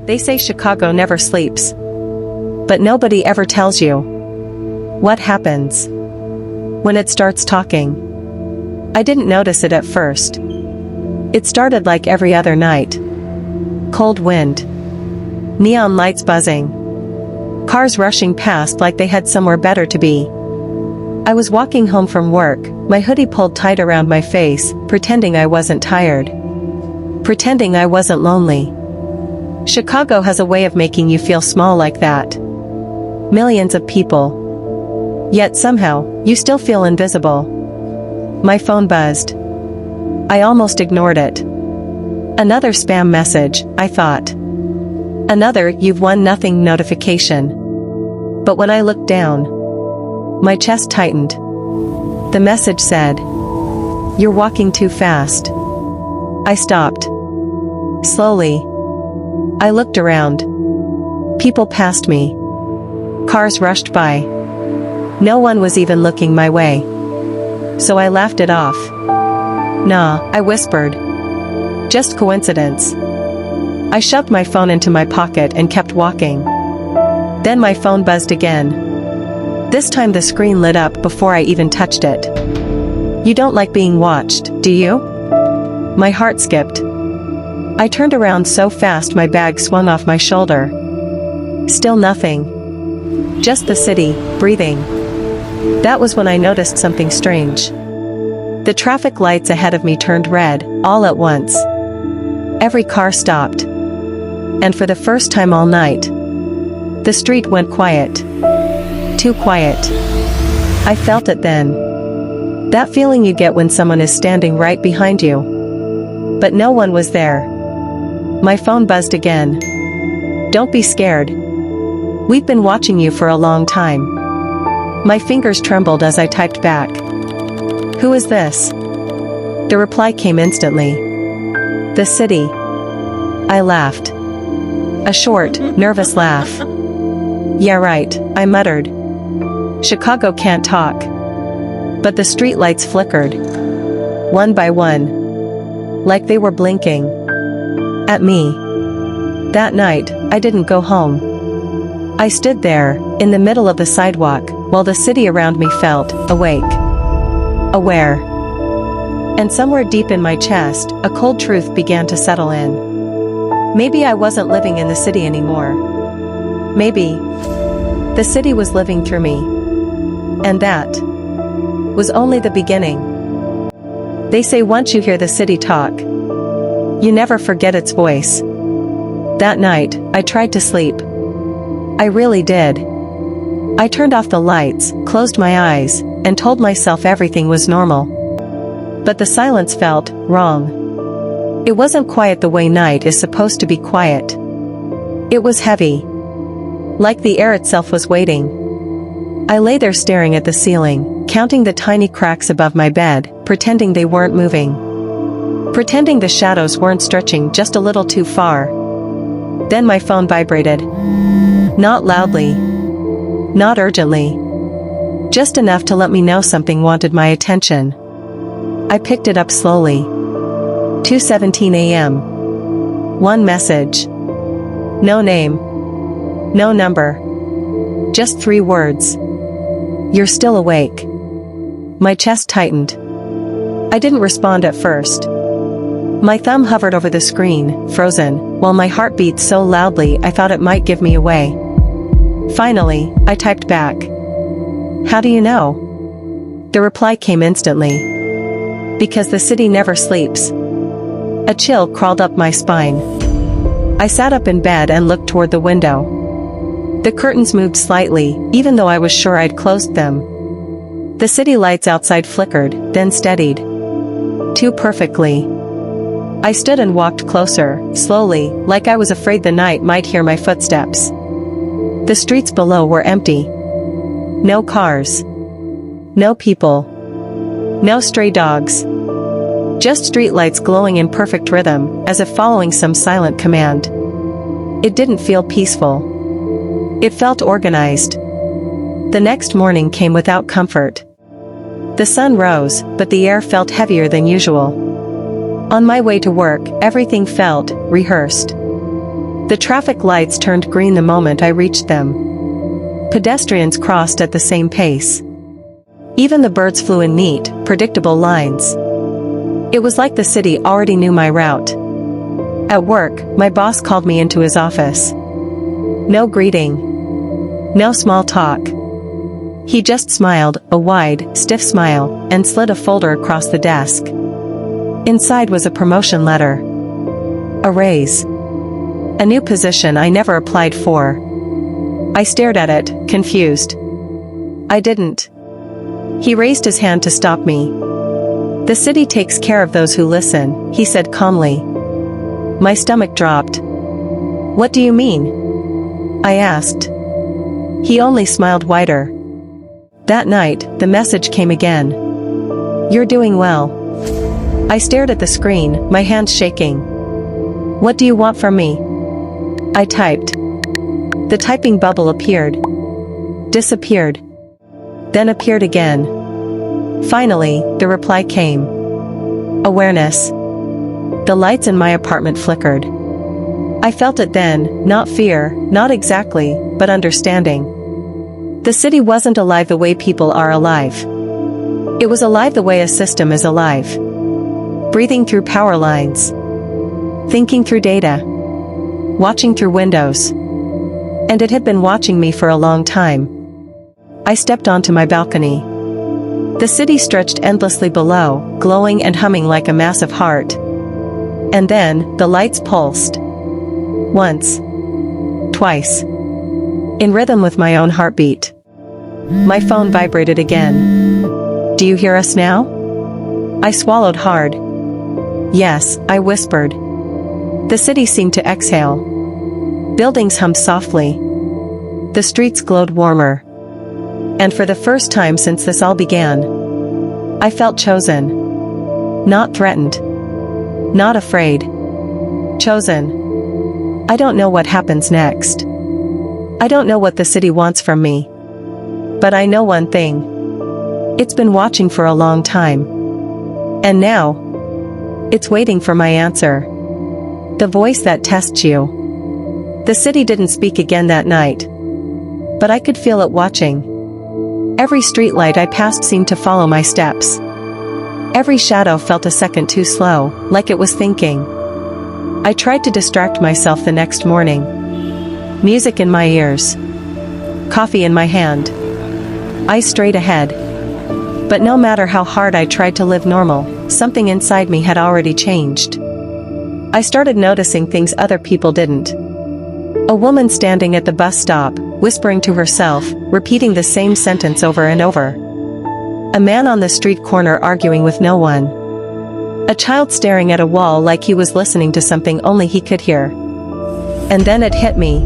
They say Chicago never sleeps. But nobody ever tells you what happens when it starts talking. I didn't notice it at first. It started like every other night. Cold wind. Neon lights buzzing. Cars rushing past like they had somewhere better to be. I was walking home from work, my hoodie pulled tight around my face, pretending I wasn't tired. Pretending I wasn't lonely. Chicago has a way of making you feel small like that. Millions of people. Yet somehow, you still feel invisible. My phone buzzed. I almost ignored it. Another spam message, I thought. Another "you've won nothing" notification. But when I looked down, my chest tightened. The message said, "You're walking too fast." I stopped. Slowly. I looked around. People passed me. Cars rushed by. No one was even looking my way. So I laughed it off. "Nah," I whispered. "Just coincidence." I shoved my phone into my pocket and kept walking. Then my phone buzzed again. This time the screen lit up before I even touched it. "You don't like being watched, do you?" My heart skipped. I turned around so fast my bag swung off my shoulder. Still nothing. Just the city, breathing. That was when I noticed something strange. The traffic lights ahead of me turned red, all at once. Every car stopped. And for the first time all night, the street went quiet. Too quiet. I felt it then. That feeling you get when someone is standing right behind you. But no one was there. My phone buzzed again. "Don't be scared. We've been watching you for a long time." My fingers trembled as I typed back. "Who is this?" The reply came instantly. "The city." I laughed. A short, nervous laugh. "Yeah right," I muttered. "Chicago can't talk." But the streetlights flickered. One by one. Like they were blinking. At me. That night, I didn't go home. I stood there, in the middle of the sidewalk, while the city around me felt awake. Aware. And somewhere deep in my chest, a cold truth began to settle in. Maybe I wasn't living in the city anymore. Maybe the city was living through me. And that was only the beginning. They say once you hear the city talk, you never forget its voice. That night, I tried to sleep. I really did. I turned off the lights, closed my eyes, and told myself everything was normal. But the silence felt wrong. It wasn't quiet the way night is supposed to be quiet. It was heavy. Like the air itself was waiting. I lay there staring at the ceiling, counting the tiny cracks above my bed, pretending they weren't moving. Pretending the shadows weren't stretching just a little too far. Then my phone vibrated. Not loudly. Not urgently. Just enough to let me know something wanted my attention. I picked it up slowly. 2:17 a.m. One message. No name. No number. Just 3 words. "You're still awake." My chest tightened. I didn't respond at first. My thumb hovered over the screen, frozen, while my heart beat so loudly I thought it might give me away. Finally, I typed back. "How do you know?" The reply came instantly. "Because the city never sleeps." A chill crawled up my spine. I sat up in bed and looked toward the window. The curtains moved slightly, even though I was sure I'd closed them. The city lights outside flickered, then steadied. Too perfectly. I stood and walked closer, slowly, like I was afraid the night might hear my footsteps. The streets below were empty. No cars. No people. No stray dogs. Just streetlights glowing in perfect rhythm, as if following some silent command. It didn't feel peaceful. It felt organized. The next morning came without comfort. The sun rose, but the air felt heavier than usual. On my way to work, everything felt rehearsed. The traffic lights turned green the moment I reached them. Pedestrians crossed at the same pace. Even the birds flew in neat, predictable lines. It was like the city already knew my route. At work, my boss called me into his office. No greeting. No small talk. He just smiled, a wide, stiff smile, and slid a folder across the desk. Inside was a promotion letter. A raise. A new position I never applied for. I stared at it, confused. I didn't. He raised his hand to stop me. The city takes care of those who listen, he said calmly. My stomach dropped. What do you mean? I asked. He only smiled wider. That night, the message came again. You're doing well. I stared at the screen, my hands shaking. What do you want from me? I typed. The typing bubble appeared. Disappeared. Then appeared again. Finally, the reply came. Awareness. The lights in my apartment flickered. I felt it then, not fear, not exactly, but understanding. The city wasn't alive the way people are alive. It was alive the way a system is alive. Breathing through power lines. Thinking through data. Watching through windows. And it had been watching me for a long time. I stepped onto my balcony. The city stretched endlessly below, glowing and humming like a massive heart. And then, the lights pulsed. Once. Twice. In rhythm with my own heartbeat. My phone vibrated again. Do you hear us now? I swallowed hard. Yes, I whispered. The city seemed to exhale. Buildings hummed softly. The streets glowed warmer. And for the first time since this all began, I felt chosen. Not threatened. Not afraid. Chosen. I don't know what happens next. I don't know what the city wants from me. But I know one thing. It's been watching for a long time. And now, it's waiting for my answer. The voice that tests you. The city didn't speak again that night. But I could feel it watching. Every streetlight I passed seemed to follow my steps. Every shadow felt a second too slow, like it was thinking. I tried to distract myself the next morning. Music in my ears. Coffee in my hand. Eyes straight ahead. But no matter how hard I tried to live normal, something inside me had already changed. I started noticing things other people didn't. A woman standing at the bus stop, whispering to herself, repeating the same sentence over and over. A man on the street corner arguing with no one. A child staring at a wall like he was listening to something only he could hear. And then it hit me.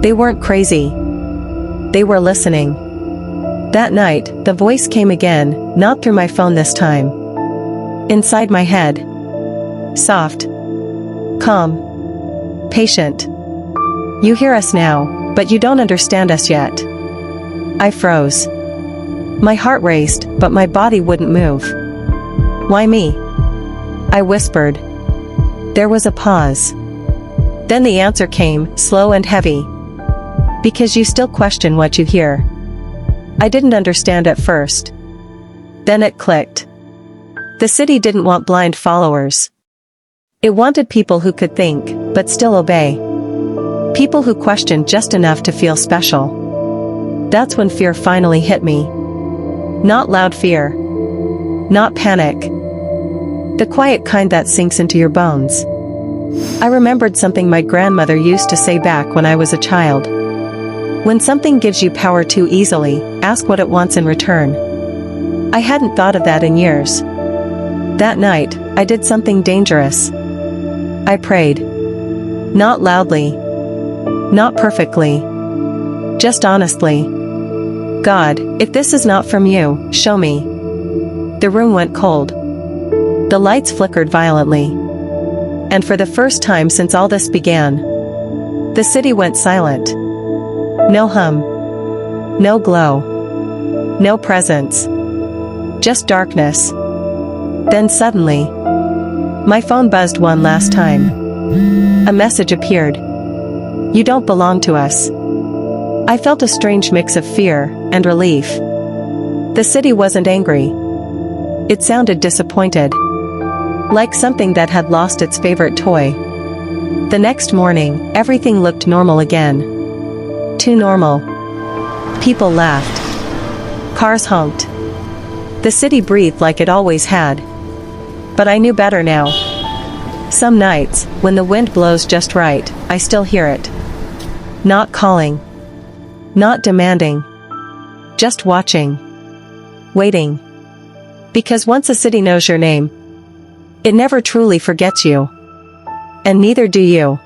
They weren't crazy. They were listening. That night, the voice came again, not through my phone this time. Inside my head. Soft. Calm. Patient. You hear us now, but you don't understand us yet. I froze. My heart raced, but my body wouldn't move. Why me? I whispered. There was a pause. Then the answer came, slow and heavy. Because you still question what you hear. I didn't understand at first. Then it clicked. The city didn't want blind followers. It wanted people who could think, but still obey. People who questioned just enough to feel special. That's when fear finally hit me. Not loud fear. Not panic. The quiet kind that sinks into your bones. I remembered something my grandmother used to say back when I was a child. When something gives you power too easily, ask what it wants in return. I hadn't thought of that in years. That night, I did something dangerous. I prayed. Not loudly. Not perfectly. Just honestly. God, if this is not from you, show me. The room went cold. The lights flickered violently. And for the first time since all this began, the city went silent. No hum. No glow. No presence. Just darkness. Then suddenly, my phone buzzed one last time. A message appeared. You don't belong to us. I felt a strange mix of fear and relief. The city wasn't angry. It sounded disappointed. Like something that had lost its favorite toy. The next morning, everything looked normal again. Too normal. People laughed. Cars honked. The city breathed like it always had. But I knew better now. Some nights, when the wind blows just right, I still hear it. Not calling. Not demanding. Just watching. Waiting. Because once a city knows your name, it never truly forgets you. And neither do you.